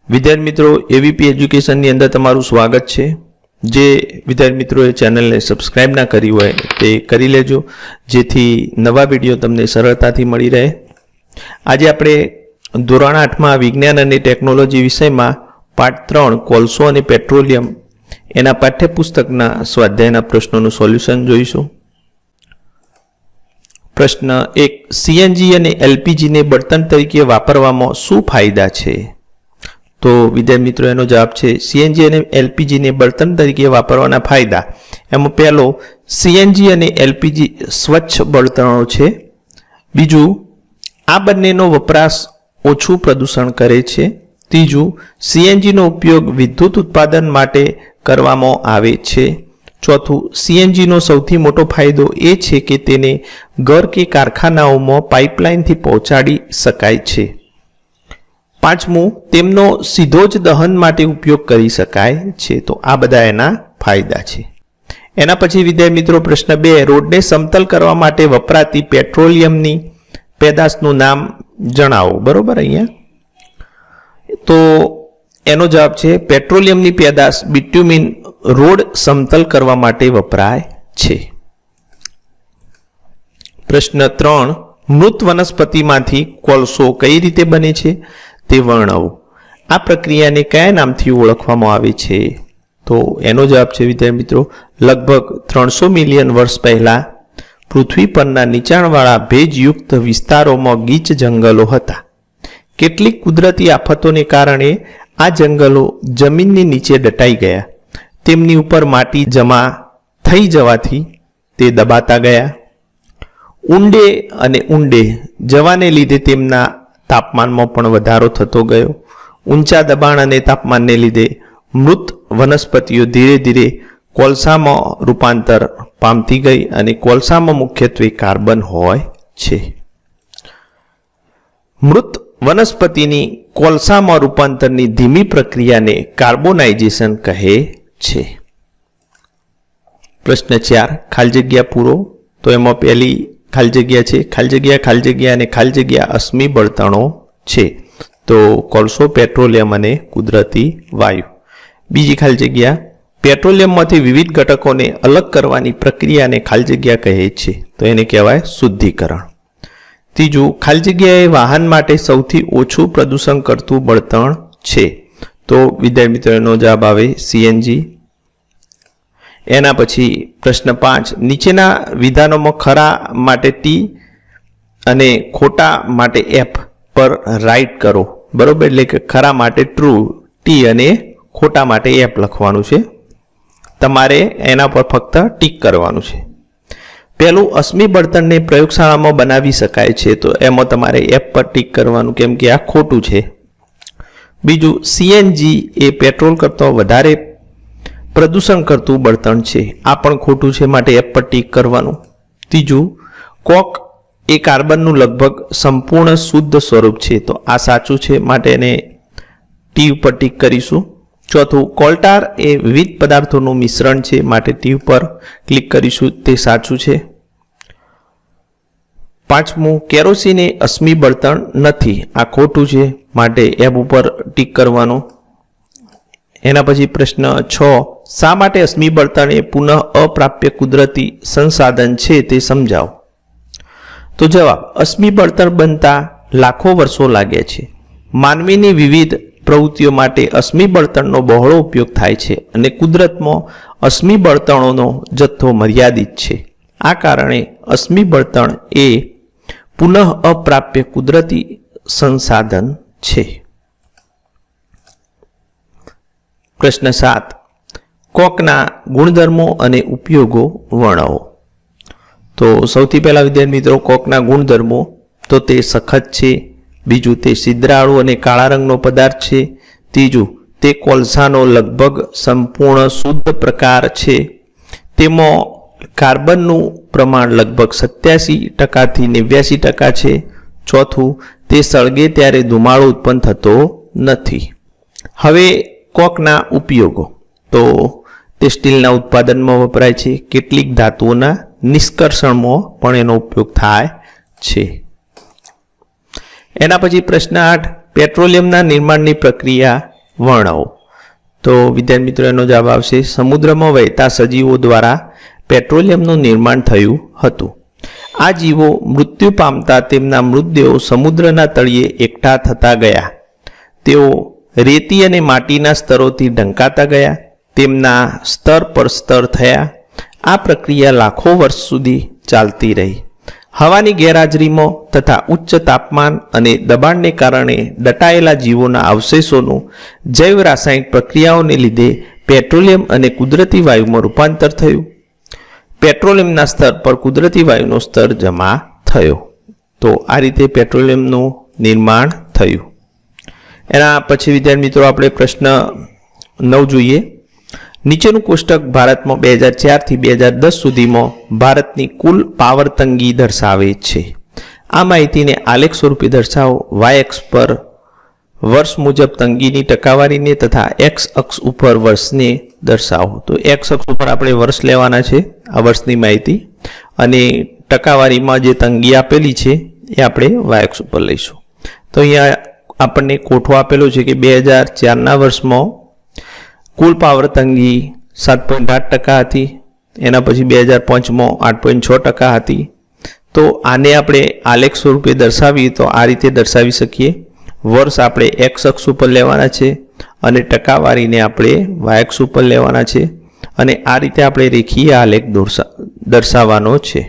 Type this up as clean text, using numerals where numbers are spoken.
વિદ્યાર્થી મિત્રો એવીપી એજ્યુકેશનની અંદર તમારું સ્વાગત છે। જે વિદ્યાર્થી મિત્રોએ ચેનલને સબસ્ક્રાઇબ ના કરી હોય તે કરી લેજો, જેથી નવા વિડીયો તમને સરળતાથી મળી રહે। આજે આપણે ધોરણ 8માં વિજ્ઞાન અને ટેકનોલોજી વિષયમાં પાઠ 3 કોલસો અને પેટ્રોલિયમ એના પાઠ્યપુસ્તકના સ્વાધ્યાયના પ્રશ્નોનું સોલ્યુશન જોઈશું। પ્રશ્ન 1, સીએનજી અને એલપીજી ને બળતણ તરીકે વાપરવામાં શું ફાયદા છે? તો વિદ્યાર્થી મિત્રો એનો જવાબ છે સીએનજી અને એલપીજી ને બળતણ તરીકે વાપરવાના ફાયદા। એમાં પહેલો, સીએનજી અને એલપીજી સ્વચ્છ બળતણો છે। બીજું, આ બંનેનો વપરાશ ઓછું પ્રદૂષણ કરે છે। ત્રીજું, સીએનજી નો ઉપયોગ વિદ્યુત ઉત્પાદન માટે કરવામાં આવે છે। ચોથું, સીએનજી નો સૌથી મોટો ફાયદો એ છે કે તેને ઘર કે કારખાનાઓમાં પાઇપલાઇનથી પહોંચાડી શકાય છે। પાંચમું, તેમનો સીધો જ દહન માટે ઉપયોગ કરી શકાય છે। તો આ બધા એના ફાયદા છે। એના પછી વિદ્યાર્થી મિત્રો પ્રશ્ન 2, રોડને સમતલ કરવા માટે વપરાતી પેટ્રોલિયમની પેદાશનું નામ જણાવો। બરોબર, અહીંયા તો એનો જવાબ છે પેટ્રોલિયમની પેદાશ બિટ્યુમિન રોડ સમતલ કરવા માટે વપરાય છે। પ્રશ્ન 3, મૃત વનસ્પતિમાંથી કોલસો કઈ રીતે બને છે તે વર્ણવો। આ પ્રક્રિયાને કયા નામથી ઓળખવામાં આવે છે? તો એનો જવાબ છે વિદ્યાર્થી મિત્રો લગભગ 300 મિલિયન વર્ષ પહેલા પૃથ્વી પરના નીચાણવાળા ભેજયુક્ત વિસ્તારોમાં ગીચ જંગલો હતા। કેટલીક કુદરતી આફતોને કારણે આ જંગલો જમીનની નીચે દટાઈ ગયા। તેમની ઉપર માટી જમા થઈ જવાથી તે દબાતા ગયા। ઊંડે અને ઊંડે જવાને લીધે તેમના તાપમાનમાં પણ વધારો થતો ગયો। ઊંચા દબાણ અને તાપમાનને લીધે મૃત વનસ્પતિઓ ધીરે ધીરે કોલસામાં રૂપાંતર પામતી ગઈ અને કોલસામાં મુખ્યત્વે કાર્બન હોય છે। મૃત વનસ્પતિની કોલસામાં રૂપાંતરની ધીમી પ્રક્રિયાને કાર્બોનાઇઝેશન કહે છે। પ્રશ્ન 4, ખાલી જગ્યા પૂરો। તો એમાં પહેલી ખાલી જગ્યા છે ખાલી જગ્યા અને ખાલી જગ્યા અશ્મિ બળતણો છે। તો કોલસો, પેટ્રોલિયમ અને કુદરતી વાયુ। બીજી ખાલી જગ્યા, પેટ્રોલિયમમાંથી વિવિધ ઘટકોને અલગ કરવાની પ્રક્રિયાને ખાલી જગ્યા કહે છે, તો એને કહેવાય શુદ્ધિકરણ। ત્રીજું, ખાલી જગ્યા એ વાહન માટે સૌથી ઓછું પ્રદૂષણ કરતું બળતણ છે। તો વિદ્યાર્થી મિત્રોનો જવાબ આવે સીએનજી। એના પછી પ્રશ્ન 5, નીચેના વિધાનોમાં ખરા માટે ટી અને ખોટા માટે એફ પર રાઇટ કરો। બરોબર, એટલે કે ખરા માટે ટ્રુ ટી અને ખોટા માટે એફ લખવાનું છે। તમારે એના પર ફક્ત ટીક કરવાનું છે। પહેલું, અશ્મિ બળતણને પ્રયોગશાળામાં બનાવી શકાય છે, તો એમાં તમારે એફ પર ટીક કરવાનું, કેમ કે આ ખોટું છે। બીજું, સીએનજી એ પેટ્રોલ કરતાં વધારે પ્રદૂષણ કરતું બળતણ છે, આ પણ ખોટું છે, માટે એફ પર ટીક કરવાનું। ત્રીજું, કોક એ કાર્બનનું લગભગ સંપૂર્ણ શુદ્ધ સ્વરૂપ છે, તો આ સાચું છે, માટે એને ટી ઉપર ટીક કરીશું। ચોથું, કોલટાર એ વિવિધ પદાર્થોનું મિશ્રણ છે, માટે ટી ઉપર ક્લિક કરીશું, તે સાચું છે। પાંચમું, કેરોસીન એ અશ્મિ બળતણ નથી, આ ખોટું છે, માટે એફ ઉપર ટીક કરવાનું। એના પછી પ્રશ્ન 6, શા માટે અશ્મિ બળતણ એ પુનઃ અપ્રાપ્ય કુદરતી સંસાધન છે તે સમજાવો। તો જવાબ, અશ્મિ બળતણ બનતા લાખો વર્ષો લાગ્યા છે। માનવીની વિવિધ પ્રવૃત્તિઓ માટે અશ્મિ બળતણનો બહોળો ઉપયોગ થાય છે અને કુદરતમાં અશ્મિ બળતણોનો જથ્થો મર્યાદિત છે। આ કારણે અશ્મિ બળતણ એ પુનઃ અપ્રાપ્ય કુદરતી સંસાધન છે। પ્રશ્ન 7, કોકના ગુણધર્મો અને ઉપયોગો વર્ણવો। તો સૌથી પહેલા વિદ્યાર્થી મિત્રો કોકના ગુણધર્મો, તો તે સખત છે। બીજું, તે છિદ્રાળુ અને કાળા રંગનો પદાર્થ છે। ત્રીજું, તે કોલસાનો લગભગ સંપૂર્ણ શુદ્ધ પ્રકાર છે। તેમાં કાર્બનનું પ્રમાણ લગભગ 87% થી 89% છે। ચોથું, તે સળગે ત્યારે ધુમાડો ઉત્પન્ન થતો નથી। હવે કોકના ઉપયોગો, તો તે સ્ટીલના ઉત્પાદનમાં વપરાય છે। કેટલીક ધાતુઓના નિષ્કર્ષણમાં પણ એનો ઉપયોગ થાય છે। એના પછી પ્રશ્ન 8, પેટ્રોલિયમના નિર્માણની પ્રક્રિયા વર્ણવો. તો વિદ્યાર્થી મિત્રો એનો જવાબ આવશે સમુદ્રમાં વહેતા સજીવો દ્વારા પેટ્રોલિયમનું નિર્માણ થયું હતું. આ જીવો મૃત્યુ પામતા તેમના મૃતદેહો સમુદ્રના તળિયે એકઠા થતા ગયા. તેઓ રેતી અને માટીના સ્તરોથી ઢંકાતા ગયા. તેમના સ્તર પર સ્તર થયા. આ પ્રક્રિયા લાખો વર્ષ સુધી ચાલતી રહી. હવાની ગેરહાજરીમાં તથા ઉચ્ચ તાપમાન અને દબાણને કારણે દટાયેલા જીવોના અવશેષોનું જૈવ રાસાયણિક પ્રક્રિયાઓને લીધે પેટ્રોલિયમ અને કુદરતી વાયુમાં રૂપાંતર થયું. પેટ્રોલિયમના સ્તર પર કુદરતી વાયુનો સ્તર જમા થયો. તો આ રીતે પેટ્રોલિયમનું નિર્માણ થયું. એના પછી વિદ્યાર્થી મિત્રો આપણે પ્રશ્ન 9 જોઈએ. નીચેનું કોષ્ટક ભારતમાં 2004 થી 2010 સુધીમાં ભારતની કુલ પાવર તંગી દર્શાવે છે. આ માહિતીને આલેખ સ્વરૂપે દર્શાવો. વાય અક્ષ પર વર્ષ મુજબ તંગીની ટકાવારીને તથા એક્સ અક્ષ ઉપર વર્ષને દર્શાવો. તો એક્સ અક્ષ ઉપર આપણે વર્ષ લેવાના છે, આ વર્ષની માહિતી, અને ટકાવારીમાં જે તંગી આપેલી છે એ આપણે વાય અક્ષ ઉપર લઈશું. તો અહીંયા આપણને કોઠો આપેલો છે કે 2004ના વર્ષમાં કુલ પાવર તંગી 7.8% હતી. એના પછી 2005માં 8.6% હતી. તો આને આપણે આલેખ સ્વરૂપે દર્શાવીએ તો આ રીતે દર્શાવી શકીએ. વર્ષ આપણે એક્સ અક્ષ ઉપર લેવાના છે અને ટકાવારીને આપણે વાય અક્ષ ઉપર લેવાના છે, અને આ રીતે આપણે રેખીય આલેખ દર્શાવવાનો છે.